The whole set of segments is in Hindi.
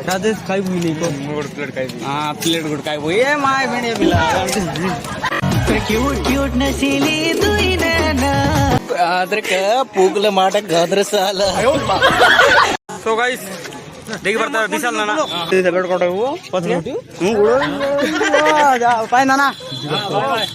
राजेश काय बोली को मोड प्लेट काय हां प्लेट गुड काय बोई ए माय भेणे बिला क्यूट क्यूट नशीली दुई नैना आदर का पूगल माट गादर साला सो गाइस देखि ಬರ್ತಾ ವಿಶಾಲ್ ನಾನಾ ಇದು ಬೆಡ್ ಕೊಡ ಹೂ ಪತ್ಗೆ ಗುಡು जा पाए नाना bye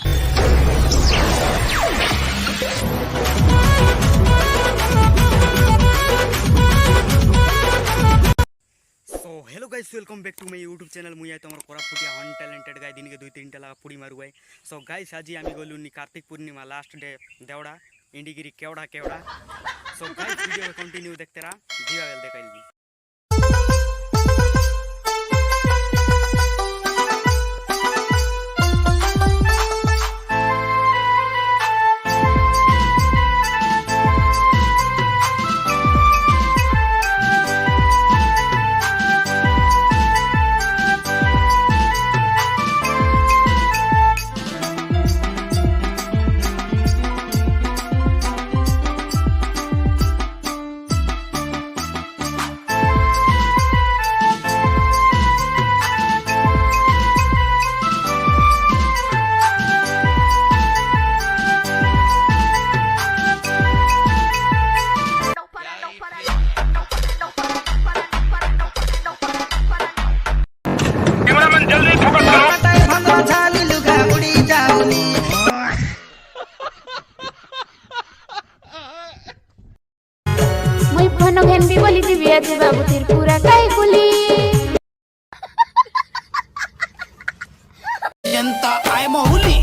so hello guys welcome back to my YouTube channel मुई तुम्हार कोरापुटिया अनटैलेंटेड गाय दिन के 2-3 टा पुड़ी मारू गाय सो गाइस आज आमी गलु नि कार्तिक पूर्णिमा लास्ट डे देवड़ा इंडिगिरी केवड़ा केवड़ा सो गाइस वीडियो कंटिन्यू देखते रहा जीवा वेल देखाइली भी बोली थी बियाजी बाबू तीर पूरा काय कुली जनता आय महुली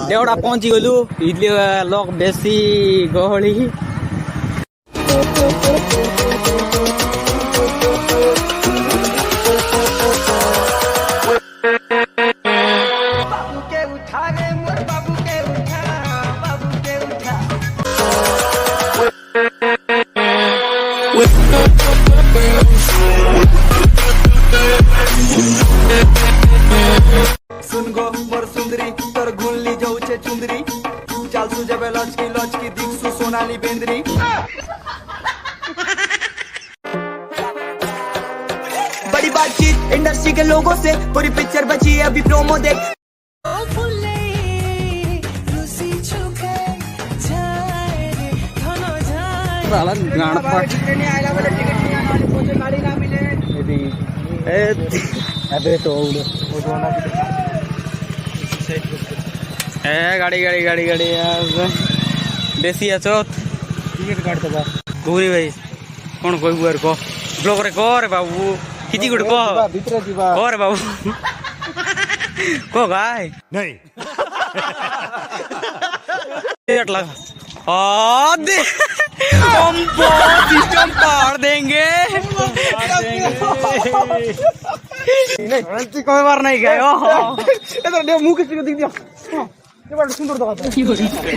देवड़ा पहुंची गलु इतले लोग बेसी गहली सुन गो मोर सुंदरी तोर घुलली जाऊचे चुंदरी चाल सु जबे लचकी लचकी दिखसु सोनाली बेंदरी बड़ी बातचीत इंडस्ट्री के लोगों से पूरी पिक्चर बची है अभी प्रोमो देख अबे तो गाड़ी गाड़ी गाड़ी गाड़ी देसी अचो टिकट काटतो बा गौरी भाई कोण कोई बुआर को ब्लॉग रे को रे बाबू किती गुड को भीतर जीवा को रे बाबू को गाय नहीं टिकट लगा आ दे हम बहुत सिस्टम पाड़ देंगे नहीं कोई बार नहीं गए इधर दे मुंह किसी को दिख दिया ये बड़ा सुंदर दवा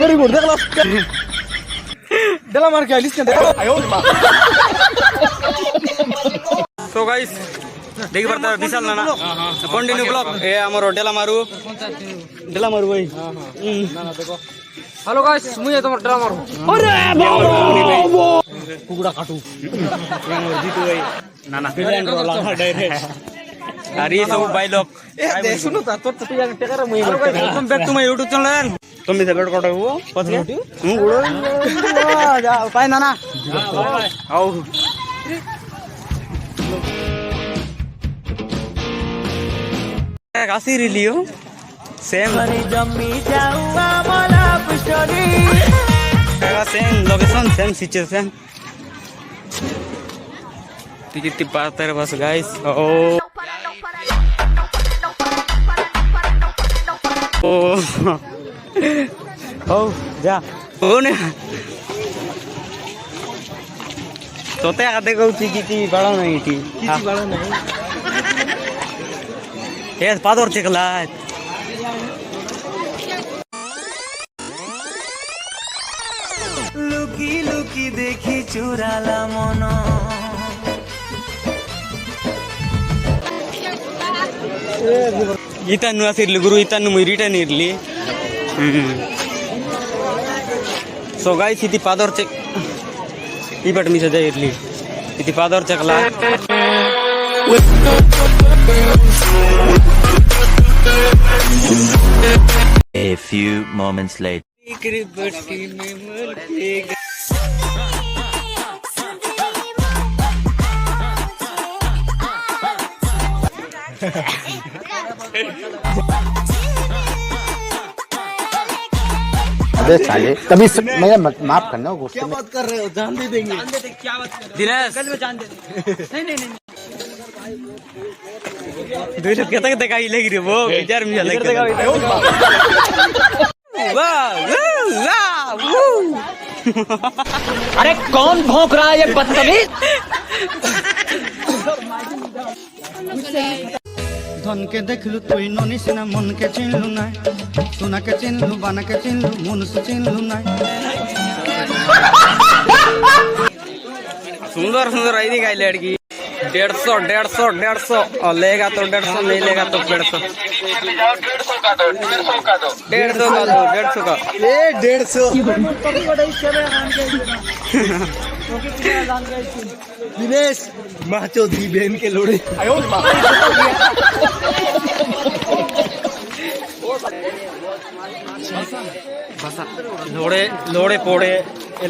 वेरी गुड देख लो डला मार के आलिस के देखो आयो सो गाइस देखि ಬರ್ತಾ ವಿಶಾಲ್ ನಾನಾ कंटिन्यू ब्लॉग ए हमर डेला मारू भाई नाना देखो हेलो गाइस मुझे तुम्हारा ड्रामा मारो अरे बाबा कुकुड़ा काटू हमर जीतू भाई नाना विलेन रोला डायरेक्ट अरे सब भाई लोग ए सुनो ता तो तू यार टेकर मुई welcome back to my YouTube channel तुम भी सपोर्ट करो वो पछे गुड़ो जा पाए नाना आओ कासी रिलियो सेम जम्मी जाऊआ मला पुष्टरी same location same situation ticket पातर बस गाइस ओ जा ओने तोते आते कहूची किती बाळ नाही ती किती बाळ नाही हे पादर चिकला लुकी लुकी देखी चुराला मन ಈತನ್ನು ಹಸಿರ್ಲಿ ಗುರು ಈತನ್ನು ರಿಟರ್ನ್ ಇರ್ಲಿ सो गाइस इति पादर चेक ई बट मी जाय इरली इति पादर चकला A few moments later. अबे साले कभी मेरा माफ करना गुस्से में बात कर रहे हो जान दे देंगे दिनेश कल में जान दे नहीं दो लोग कहता कहता काई लगी रे वो यार मुझे लग वाह अरे कौन भौंक रहा है ये बदतमीज। धन के देखलु तुई ननी सिना मन के चिनलु ना सुना के चिनलु बाना के चिनलु मन से चिनलु ना सुंदर सुंदर आई गाई लड़की 150 और लेगा तो 150 नहीं लेगा तो 150 का दो 150 का दो 150 का ए 150 दिनेश माचो दी बहन के लोड़े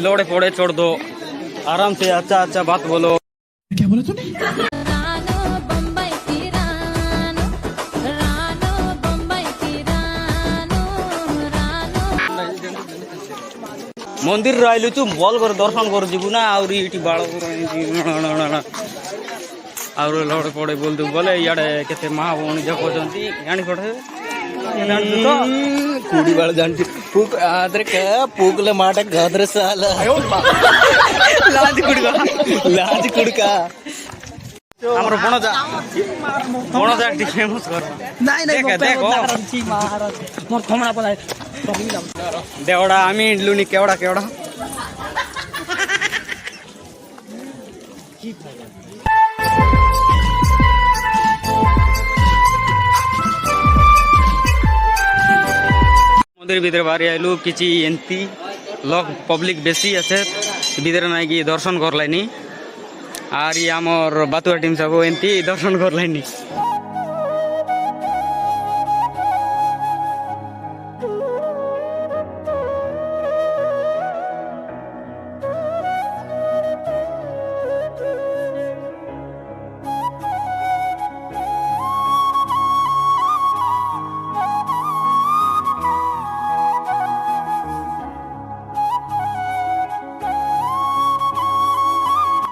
लोड़े पोड़े छोड़ दो आराम से अच्छा अच्छा बात बोलो। रानो बम्बई की रानो रानो बम्बई की रानो मंदिर रहिलु छु भल कर दर्शन कर जिबु ना और इटी बाळ और लोड़े पोड़े बोल दु बोले याडे केते मां भौणी जको जंती गाणी पड़े तो कुड़ी वाला जानती पूक आदर का पूकले माटा गादर साला लाज कुड़का हमरो बणजा फेमस कर नहीं नहीं देखो मोर खमणा पलाय देवड़ा आमी लुनी केवड़ा मंदिर भीतर बाहरी आइलु किछि एंती लोग पब्लिक बेसी আছে भीतर নাই কি দর্শন করলাইনি আর ই আমার বাতুয়া টিম সব এন্তি দর্শন করলাইনি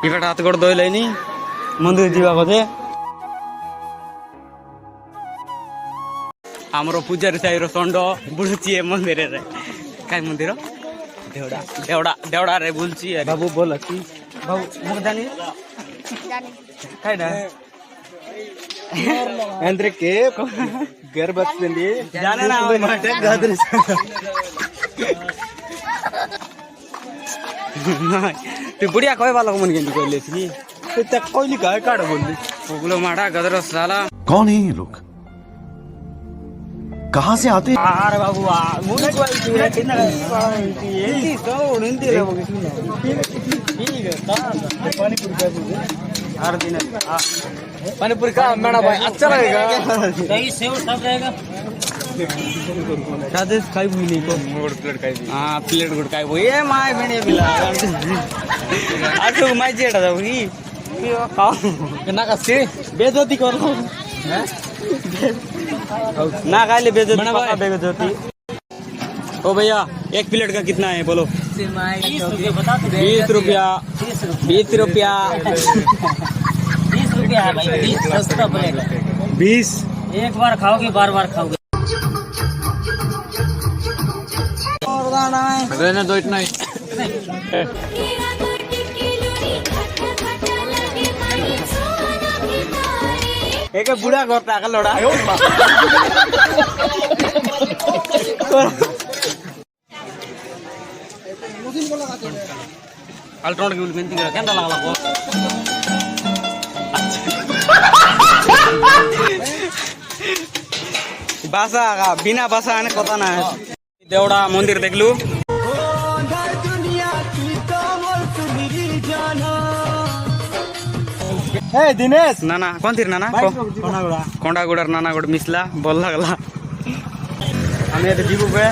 इफेट हाथ गोड़ धोइलाइनी मंदिर जीवा कथे हमरो पूजारी साईर षंड बुलची मंदिर रे काय मंदिर देवड़ा रे बुलची बाबू बोल की बाबू मुख जानी काय ना अंदर के घर बच्चंदी जाने ना माटा गादर तू बुढ़िया कहे वाला को मन के कहले छी त कोइली काय काढ बोलली ओगलो माडा गदर साला कौन है ये लोग कहाँ से आते हैं? अरे बाबू मुझे कोई ये कितना ये तो उड़ती है ठीक है पानीपुरी का हर दिन पानीपुरी का मेरा भाई अच्छा लगेगा दही सेव सब रहेगा। राजेश खाई हुई नहीं को प्लेट खाई हां प्लेट गुड खाई हुई ए माय बने बिला आज तो माय जेटा जाऊ की खाओ ना का से बेइज्जती कर ना खाले बेइज्जती ओ भैया एक प्लेट का कितना है बोलो 20 रुपया 20 रुपया है भाई 20 सस्ता पड़ेगा 20 एक बार खाओगे बार बार खाओगे। रहने दो इतना ही एक बुढ़ा घर टाका लोड़ा अल्ट्रॉन की बेनती करा केंदा लागला को ভাষা বিনা ভাষা আনে কথা না দেওড়া মন্দির দেখলু দিনেশ নানা কোন তীর নানা কোন্ডাগুড়ার নানা গোট মিশলা বল লাগলা আমি এতে দিব বে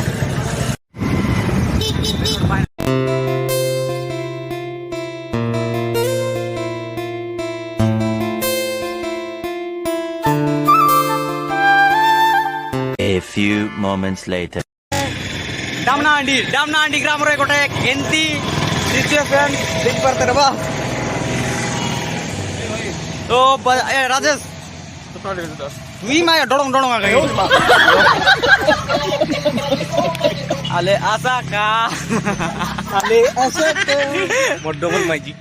A few moments later. ಡಾಮ್ನಾಂಡಿ ಗ್ರಾಮರ ಕೊಟ್ಟೆ ಎಂತಿ ಸಿಚುವೇಶನ್ ದಿಕ್ ಬರ್ತಾರೆ ಬಾ ಓ ರಾಜೇಶ್ তুই মায়া ডড়ং ডড়ং আগে আলে আসা কা আলে আসে তো মোর ডবল মাইজি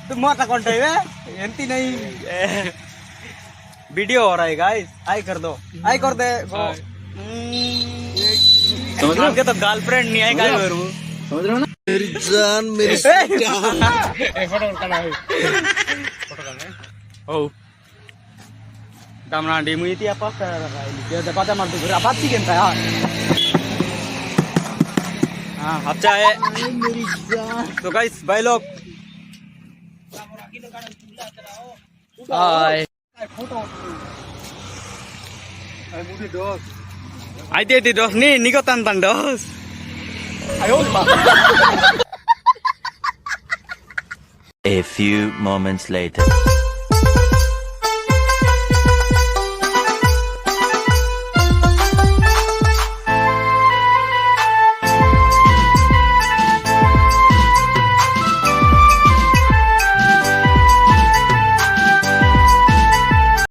তুই মাতা কোনটা है एंती नहीं वीडियो हो रहा है गाइस आई कर दो आई कर दे आपके तो गर्लफ्रेंड नहीं है गाइस समझ रहे हो ना मेरी जान मेरी oh Damnandi mo iti apa sa dia dapat amar tu rapat sih kan ya अच्छा है तो गाइस भाई लोग हाय आइते dos nih niko tantan dos A few moments later.